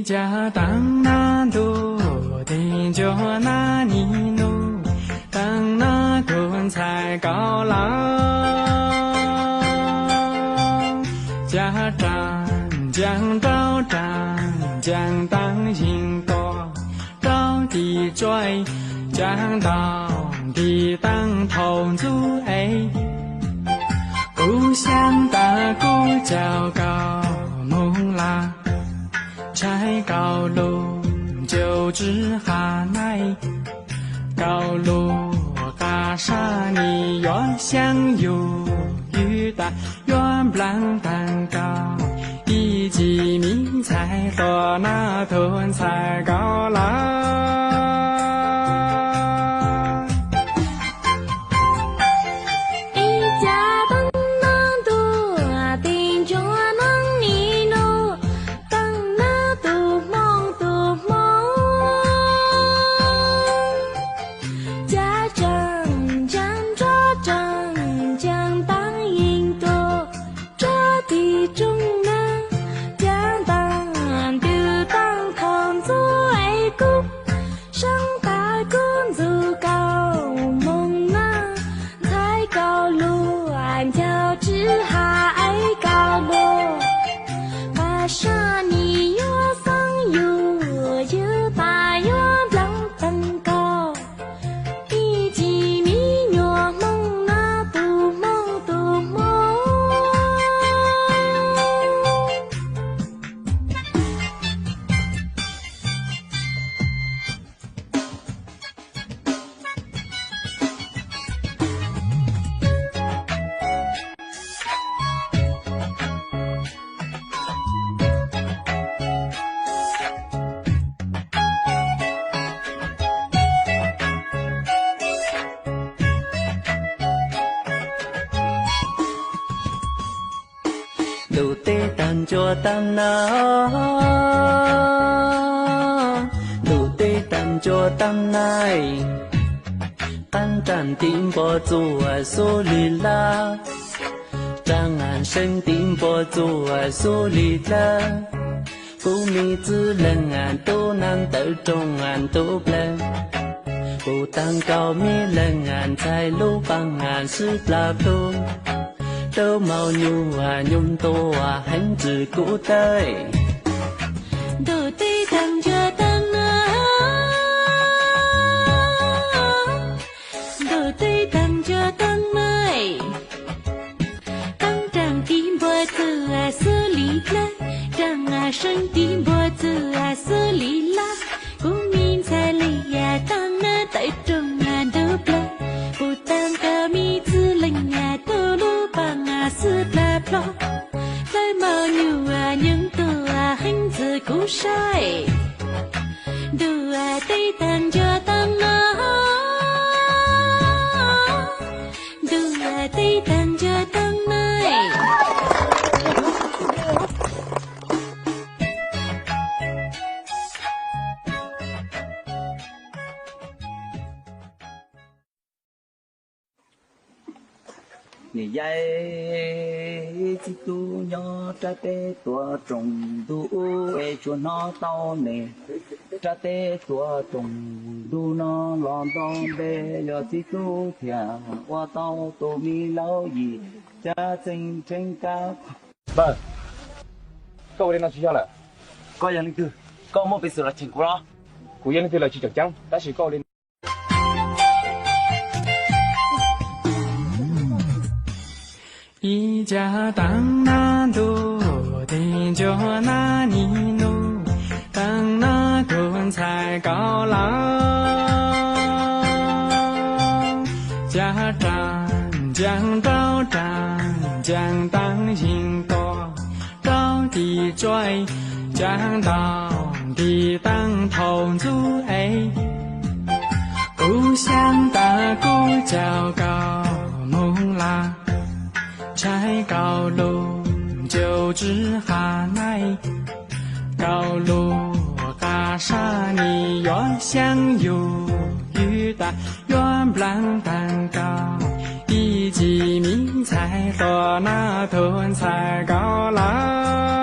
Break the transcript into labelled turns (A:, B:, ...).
A: 一家当那多的就那尼努，当那滚菜高郎，家长将招长将当心多，招地追将当地当同族哎，故乡大鼓叫高木啦。柴高路就知哈奈，高路嘎沙尼原乡有雨大原不啷蛋糕，一级名菜多那屯菜高啦。
B: 路得当作当那，路得当作当奈，当站顶波做爱苏里拉，张安生顶波做爱苏里拉，不米子人安都难得中安都不能，不当高米人安在路帮安是拉多。都mau nhu nhung tô hành từ cũ tới
C: đồ tây tăng cho tăng đồ tây tăng cho tăng mai tăng trang tim bơ từ xử lý la trang sinh tim bơ từ xử lý la cũng min sai lý tăng tại trong đớp la bu tăng ca mi từ lành tô lu bằng sự là lo lại mau nhiều những từ hành từ cũ sai đưa tây tăng cho tăng đưa tây tăng cho tăng này
B: nè dây chỉ tu nhỏ tra tê tua trồng du e cho nó tao nè tra tê tua trồng du nó lon tao bê giờ chỉ tu thia qua tao tu mi lâu gì cha sinh trên cao.
D: Vâng, câu đến nó chỉ cho là
B: Coi yang itu, kau mau besok lah cengkura.
D: cú yên thì là chỉ chắc chắn đã chỉ câu đến
A: 一家当那多的就那尼努，当那滚菜高郎，家长将招长将当心多，招地追将当地当同族哎，故乡大鼓叫高木啦。柴高路就知哈奈，高路嘎沙尼原乡有雨大原不啷蛋糕，一级名菜多那屯菜高啦。